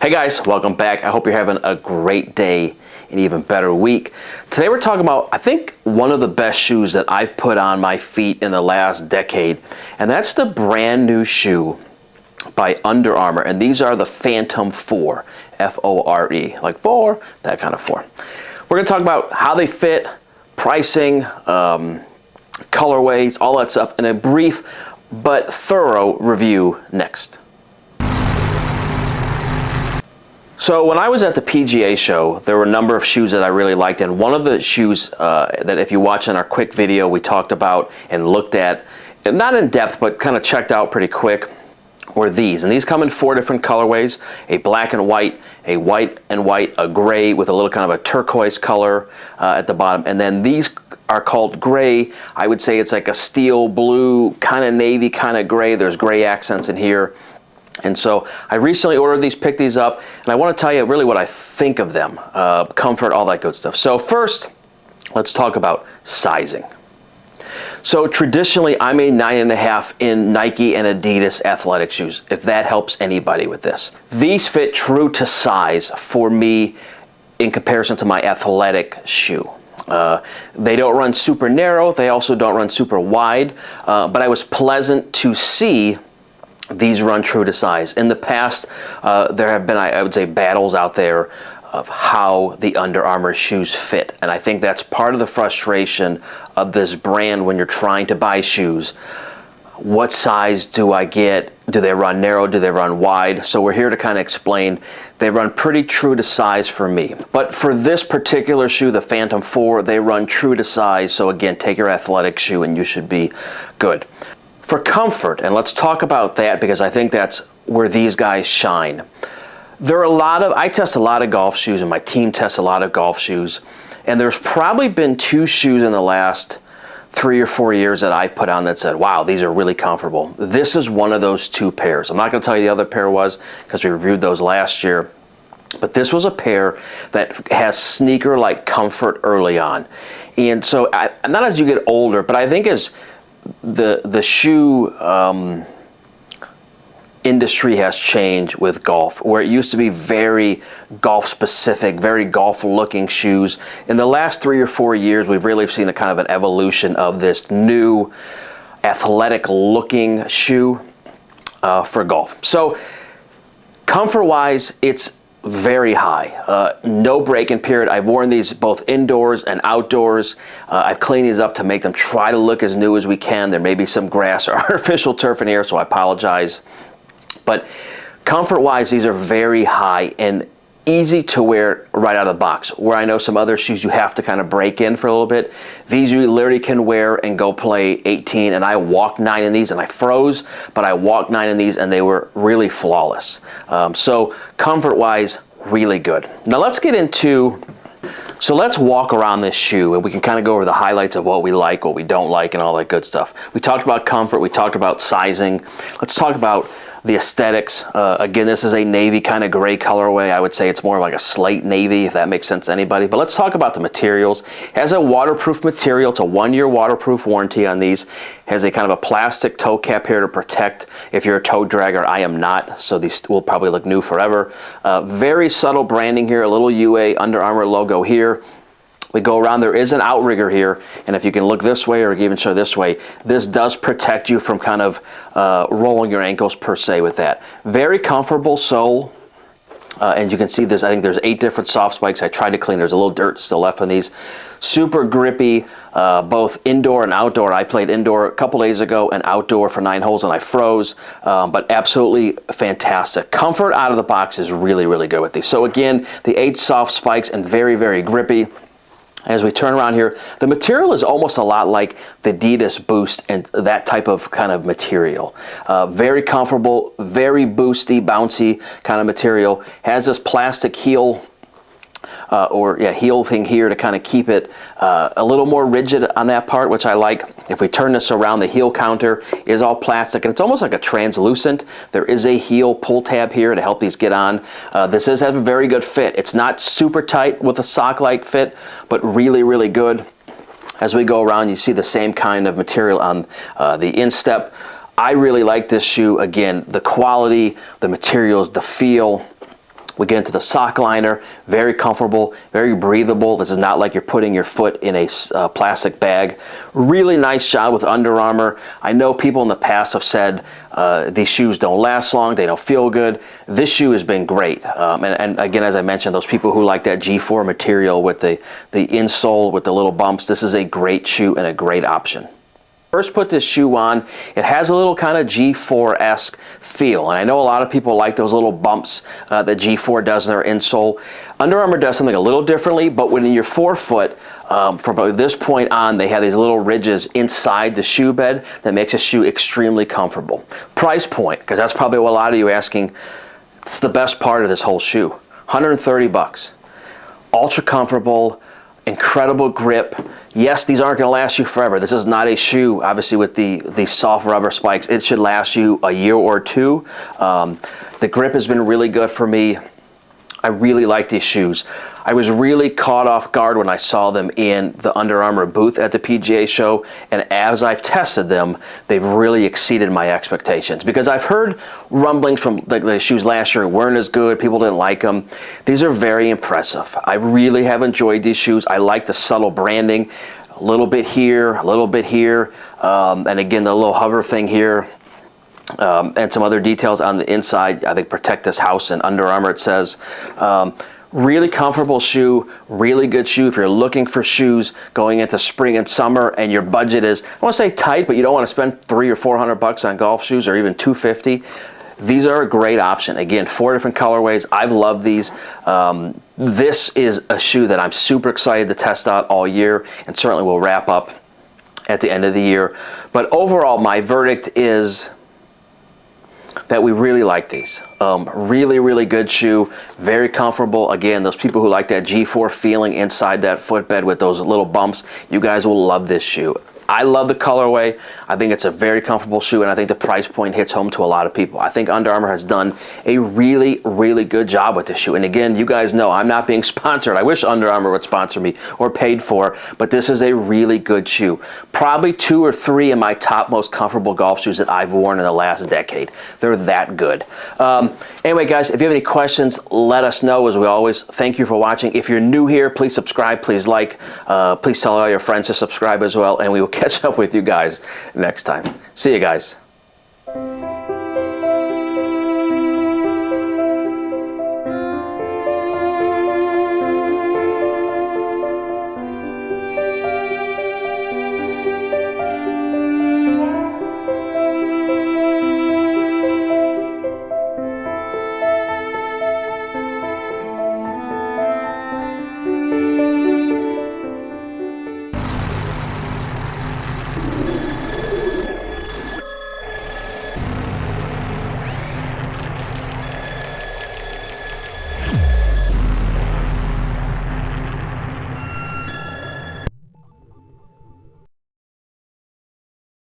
Hey guys, welcome back. I hope you're having a great day, an even better week. Today we're talking about, I think, one of the best shoes that I've put on my feet in the last decade, and that's the brand new shoe by Under Armour, and these are the Phantom Fore, F-O-R-E, like four, that kind of four. We're going to talk about how they fit, pricing, colorways, all that stuff in a brief but thorough review next. So when I was at the PGA show, there were a number of shoes that I really liked, and one of the shoes that if you watch in our quick video we talked about and looked at, and not in depth but kind of checked out pretty quick, were these. And these come in four different colorways: a black and white, a white and white, a gray with a little kind of a turquoise color at the bottom, and then these are called gray. I would say it's like a steel blue, kind of navy, kind of gray. There's gray accents in here. And so I recently ordered these, picked these up, and I want to tell you really what I think of them, comfort, all that good stuff. So first, let's talk about sizing. So traditionally, I'm a 9.5 in Nike and Adidas athletic shoes, if that helps anybody with this. These fit true to size for me in comparison to my athletic shoe. They don't run super narrow, they also don't run super wide, but I was pleasant to see these run true to size. In the past, there have been, I would say, battles out there of how the Under Armour shoes fit. And I think that's part of the frustration of this brand when you're trying to buy shoes. What size do I get? Do they run narrow? Do they run wide? So we're here to kind of explain. They run pretty true to size for me. But for this particular shoe, the Phantom Fore, they run true to size. So again, take your athletic shoe and you should be good. For comfort, and let's talk about that because I think that's where these guys shine. There are I test a lot of golf shoes, and my team tests a lot of golf shoes, and there's probably been two shoes in the last 3 or 4 years that I've put on that said, wow, these are really comfortable. This is one of those two pairs. I'm not going to tell you the other pair was because we reviewed those last year, but this was a pair that has sneaker-like comfort early on. And so, not as you get older, but I think as the shoe industry has changed with golf, where it used to be very golf specific, very golf looking shoes. In the last 3 or 4 years, we've really seen a kind of an evolution of this new athletic looking shoe for golf. So comfort wise, it's very high. No break-in period. I've worn these both indoors and outdoors. I've cleaned these up to make them try to look as new as we can. There may be some grass or artificial turf in here, so I apologize. But comfort-wise, these are very high and easy to wear right out of the box. Where I know some other shoes you have to kind of break in for a little bit. These you literally can wear and go play 18, and I walked 9 in these and I froze, but I walked 9 in these and they were really flawless. So comfort-wise, really good. Now let's get into, so let's walk around this shoe and we can kind of go over the highlights of what we like, what we don't like, and all that good stuff. We talked about comfort, we talked about sizing. Let's talk about the aesthetics. Again, this is a navy kind of gray colorway. I would say it's more like a slate navy, if that makes sense to anybody. But let's talk about the materials. It has a waterproof material. It's a 1-year waterproof warranty on these. It has a kind of a plastic toe cap here to protect if you're a toe dragger. I am not, so these will probably look new forever. Very subtle branding here, a little UA Under Armour logo here. We go around, there is an outrigger here, and if you can look this way or even show this way, this does protect you from kind of rolling your ankles per se with that. Very comfortable sole, and you can see this, I think there's 8 different soft spikes. I tried to clean, there's a little dirt still left on these. Super grippy, both indoor and outdoor. I played indoor a couple days ago and outdoor for 9 holes and I froze, but absolutely fantastic. Comfort out of the box is really, really good with these. So again, the 8 soft spikes and very, very grippy. As we turn around here, the material is almost a lot like the Adidas Boost and that type of kind of material. Very comfortable, very boosty, bouncy kind of material. Has this plastic heel heel thing here to kind of keep it a little more rigid on that part, which I like. If we turn this around, the heel counter is all plastic and it's almost like a translucent. There is a heel pull tab here to help these get on. This does have a very good fit. It's not super tight with a sock-like fit, but really, really good. As we go around, you see the same kind of material on the instep. I really like this shoe. Again, the quality, the materials, the feel. We get into the sock liner, very comfortable, very breathable. This is not like you're putting your foot in a plastic bag. Really nice job with Under Armour. I know people in the past have said these shoes don't last long, they don't feel good. This shoe has been great. And again, as I mentioned, those people who like that G4 material with the insole with the little bumps, this is a great shoe and a great option. First put this shoe on, it has a little kind of G4-esque feel, and I know a lot of people like those little bumps that G4 does in their insole. Under Armour does something a little differently, but when in your forefoot, from this point on, they have these little ridges inside the shoe bed that makes a shoe extremely comfortable. Price point, because that's probably what a lot of you are asking, it's the best part of this whole shoe. 130 bucks. Ultra comfortable, incredible grip. Yes, these aren't going to last you forever. This is not a shoe, obviously, with the soft rubber spikes. It should last you a year or two. The grip has been really good for me. I really like these shoes. I was really caught off guard when I saw them in the Under Armour booth at the PGA show, and as I've tested them, they've really exceeded my expectations, because I've heard rumblings from the shoes last year weren't as good, people didn't like them. These are very impressive. I really have enjoyed these shoes. I like the subtle branding, a little bit here, a little bit here, and again the little hover thing here. And some other details on the inside. I think protect this house in Under Armour, it says. Really comfortable shoe, really good shoe if you're looking for shoes going into spring and summer and your budget is, I want to say tight, but you don't want to spend $300 or $400 on golf shoes, or even $250. These are a great option. Again, 4 different colorways. I've loved these. This is a shoe that I'm super excited to test out all year, and certainly will wrap up at the end of the year. But overall, my verdict is that we really like these. Really, really good shoe, very comfortable. Again, those people who like that G4 feeling inside that footbed with those little bumps, you guys will love this shoe. I love the colorway. I think it's a very comfortable shoe, and I think the price point hits home to a lot of people. I think Under Armour has done a really, really good job with this shoe. And again, you guys know I'm not being sponsored. I wish Under Armour would sponsor me or paid for, but this is a really good shoe. Probably 2 or 3 of my top most comfortable golf shoes that I've worn in the last decade. They're that good. Anyway, guys, if you have any questions, let us know. As we always, thank you for watching. If you're new here, please subscribe, please like, please tell all your friends to subscribe as well, and we will catch up with you guys next time. See you guys.